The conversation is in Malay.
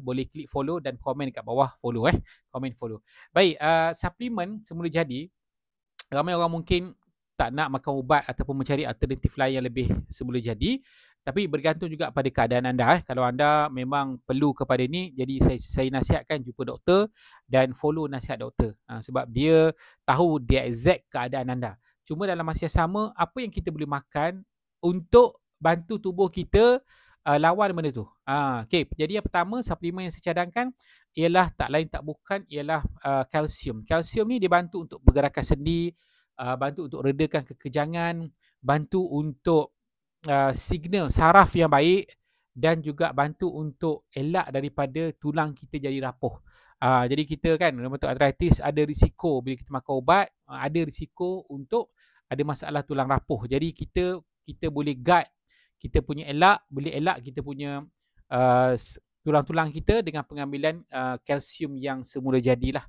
boleh klik follow dan komen dekat bawah follow komen follow. Baik, suplemen semula jadi, ramai orang mungkin tak nak makan ubat ataupun mencari alternatif lain yang lebih semula jadi, tapi bergantung juga pada keadaan anda. Kalau anda memang perlu kepada ni, jadi saya nasihatkan jumpa doktor dan follow nasihat doktor, sebab dia tahu dia exact keadaan anda. Cuma dalam masa yang sama, apa yang kita boleh makan untuk bantu tubuh kita lawan benda tu. Okay. Jadi yang pertama, suplemen yang saya cadangkan ialah tak lain tak bukan ialah kalsium. Kalsium ni dia bantu untuk pergerakan sendi, bantu untuk redakan kekejangan, bantu untuk signal saraf yang baik, dan juga bantu untuk elak daripada tulang kita jadi rapuh. Jadi kita kan rheumatoid arthritis ada risiko bila kita makan ubat, ada risiko untuk ada masalah tulang rapuh. Jadi kita boleh guard, kita punya boleh elak kita punya tulang-tulang kita dengan pengambilan kalsium yang semula jadilah.